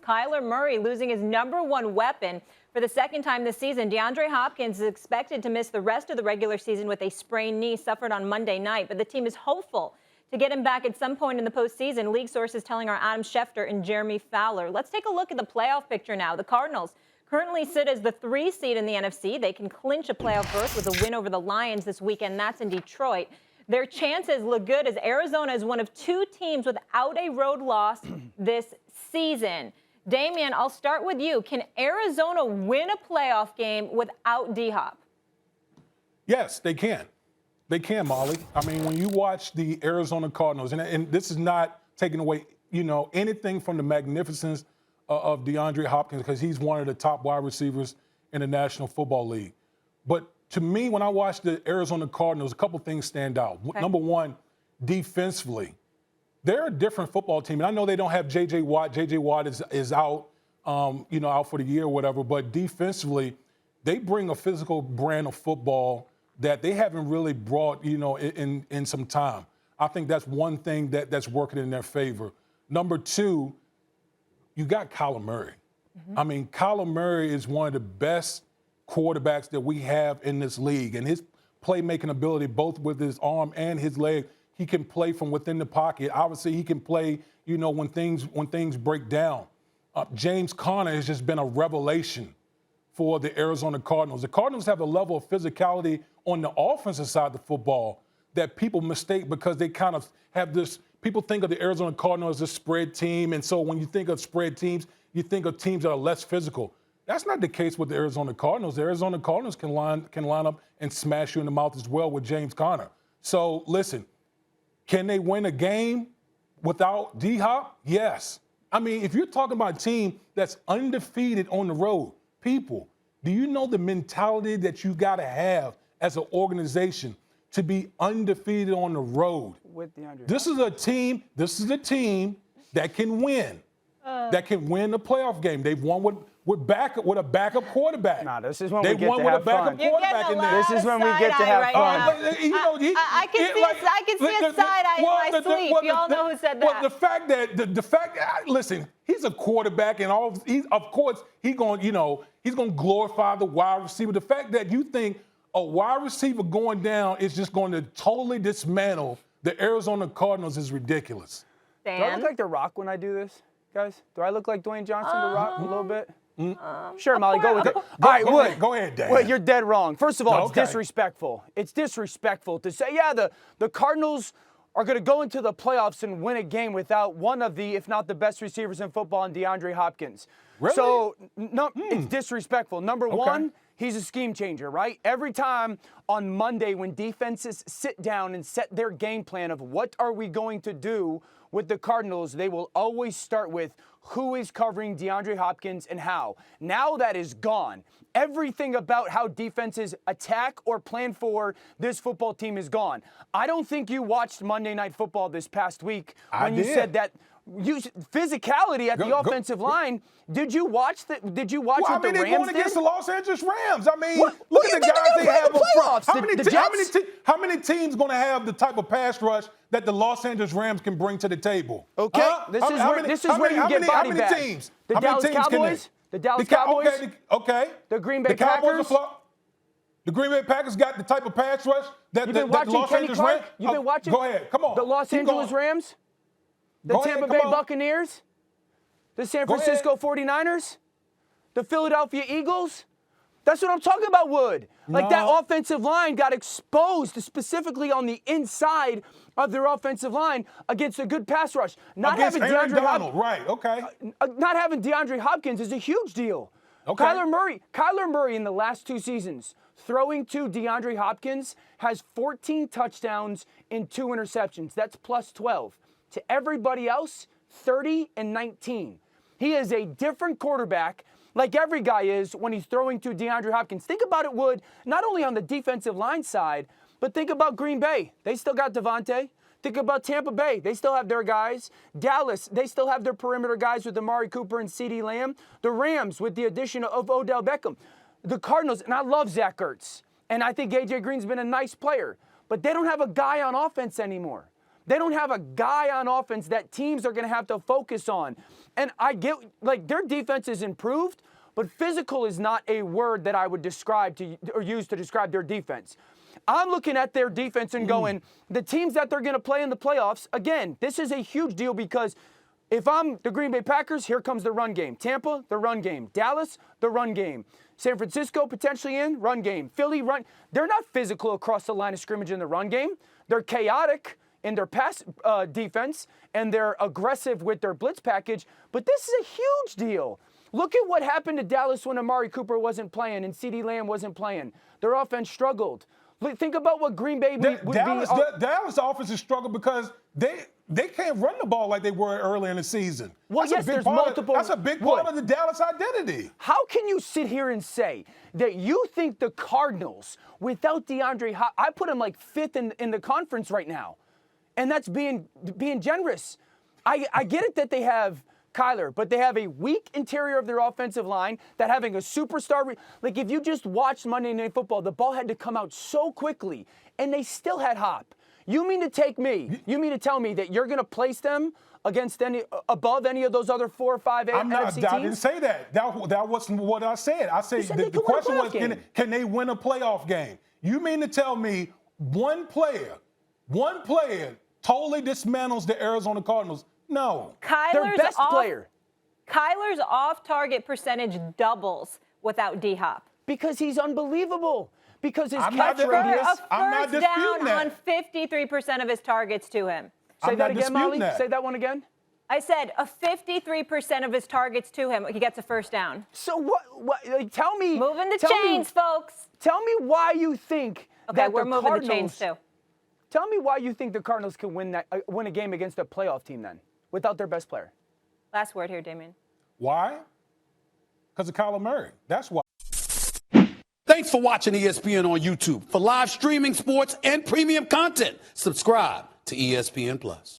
Kyler Murray losing his #1 weapon for the second time this season. DeAndre Hopkins is expected to miss the rest of the regular season with a sprained knee suffered on Monday night, but the team is hopeful to get him back at some point in the postseason. League sources telling our Adam Schefter and Jeremy Fowler. Let's take a look at the playoff picture now. The Cardinals currently sit as the 3 seed in the NFC. They can clinch a playoff berth with a win over the Lions this weekend. That's in Detroit. Their chances look good as Arizona is one of 2 teams without a road loss this season. Damien, I'll start with you. Can Arizona win a playoff game without D-Hop? Yes, they can. They can, Molly. I mean, when you watch the Arizona Cardinals, and this is not taking away, anything from the magnificence of DeAndre Hopkins, because he's one of the top wide receivers in the National Football League. But to me, when I watch the Arizona Cardinals, a couple things stand out. Okay. Number one, defensively, they're a different football team. And I know they don't have J.J. Watt. J.J. Watt is out, out for the year or whatever. But defensively, they bring a physical brand of football that they haven't really brought, in some time. I think that's one thing that's working in their favor. Number two, you got Kyler Murray. Mm-hmm. I mean, Kyler Murray is one of the best quarterbacks that we have in this league, and his playmaking ability, both with his arm and his leg, he can play from within the pocket. Obviously, he can play, when things break down. James Conner has just been a revelation for the Arizona Cardinals. The Cardinals have a level of physicality on the offensive side of the football that people mistake because they kind of have this. People think of the Arizona Cardinals as a spread team, and so when you think of spread teams, you think of teams that are less physical. That's not the case with the Arizona Cardinals. The Arizona Cardinals can line up and smash you in the mouth as well with James Conner. So, listen, can they win a game without D-Hop? Yes. I mean, if you're talking about a team that's undefeated on the road, people, do you know the mentality that you got to have as an organization to be undefeated on the road? With DeAndre. This is a team that can win. That can win a playoff game. They've won with a backup quarterback. Nah, this is when we get to have fun. This is when we get to have fun. I can see a side eye in my sleep. You all know who said that. Well, the fact, listen, he's a quarterback, and of course he's going to glorify the wide receiver. The fact that you think a wide receiver going down is just going to totally dismantle the Arizona Cardinals is ridiculous. Dan? Do I look like The Rock when I do this, guys? Do I look like Dwayne Johnson, The Rock, a little bit? Sure, Molly, go with it. All right, Wood. Go ahead, Dan. Well, you're dead wrong. First of all, it's disrespectful. It's disrespectful to say, the Cardinals are going to go into the playoffs and win a game without one of the, if not the best receivers in football, in DeAndre Hopkins. Really? So, it's disrespectful. Number one, he's a scheme changer, right? Every time on Monday when defenses sit down and set their game plan of what are we going to do with the Cardinals, they will always start with who is covering DeAndre Hopkins and how. Now that is gone. Everything about how defenses attack or plan for this football team is gone. I don't think you watched Monday Night Football this past week when you said that physicality at the offensive line. Did you watch what the Rams did? They're going against the Los Angeles Rams. I mean, look at the guys they have up front. The How many teams going to have the type of pass rush that the Los Angeles Rams can bring to the table? Okay, this is where you get body bags. How many teams? The Dallas Cowboys. The Dallas Cowboys. Okay. The Green Bay Packers. The Green Bay Packers got the type of pass rush that the Los Angeles Rams. You've been watching. Go ahead. Come on. The Los Angeles Rams. The Tampa Bay Buccaneers, the San Francisco 49ers, the Philadelphia Eagles. That's what I'm talking about, Wood. Like that offensive line got exposed specifically on the inside of their offensive line against a good pass rush. Not against having DeAndre Hopkins. Right, okay. Not having DeAndre Hopkins is a huge deal. Okay. Kyler Murray in the last 2 seasons, throwing to DeAndre Hopkins, has 14 touchdowns and 2 interceptions. That's plus 12. To everybody else, 30 and 19. He is a different quarterback, like every guy is when he's throwing to DeAndre Hopkins. Think about it, Wood, not only on the defensive line side, but think about Green Bay. They still got Devontae. Think about Tampa Bay. They still have their guys. Dallas, they still have their perimeter guys with Amari Cooper and CeeDee Lamb. The Rams with the addition of Odell Beckham. The Cardinals, and I love Zach Ertz, and I think A.J. Green's been a nice player, but they don't have a guy on offense anymore. They don't have a guy on offense that teams are going to have to focus on. And I get, like, their defense is improved, but physical is not a word that I would describe to or use to describe their defense. I'm looking at their defense and going, the teams that they're going to play in the playoffs, again, this is a huge deal because if I'm the Green Bay Packers, here comes the run game. Tampa, the run game. Dallas, the run game. San Francisco, potentially in, run game. Philly, run. They're not physical across the line of scrimmage in the run game. They're chaotic in their pass defense, and they're aggressive with their blitz package. But this is a huge deal. Look at what happened to Dallas when Amari Cooper wasn't playing and CeeDee Lamb wasn't playing. Their offense struggled. Think about what Green Bay would be. Dallas offense is struggled because they can't run the ball like they were early in the season. Well, yes, there's multiple. That's a big part of the Dallas identity. How can you sit here and say that you think the Cardinals, without DeAndre Hopkins, I put him like 5th in the conference right now, and that's being generous. I get it that they have Kyler, but they have a weak interior of their offensive line, that having a superstar, like if you just watched Monday Night Football, the ball had to come out so quickly, and they still had Hop. You mean to tell me that you're going to place them against above any of those other 4 or 5 NFC teams? I didn't say that. That wasn't what I said. I said the question was, can they win a playoff game? You mean to tell me one player totally dismantles the Arizona Cardinals? No. Their best player. Kyler's off-target percentage doubles without D-Hop. Because he's unbelievable. Because his I'm catch not radius. I'm not first down that. on 53% of his targets to him. Say that again, Molly. That. Say that one again. I said 53% of his targets to him, he gets a first down. So what like, tell me. Moving the chains, folks. Tell me why you think that we're the moving Cardinals, the chains too. Tell me why you think the Cardinals can win a game against a playoff team then, without their best player. Last word here, Damien. Why? Because of Kyler Murray. That's why. Thanks for watching ESPN on YouTube. For live streaming, sports, and premium content, subscribe to ESPN+.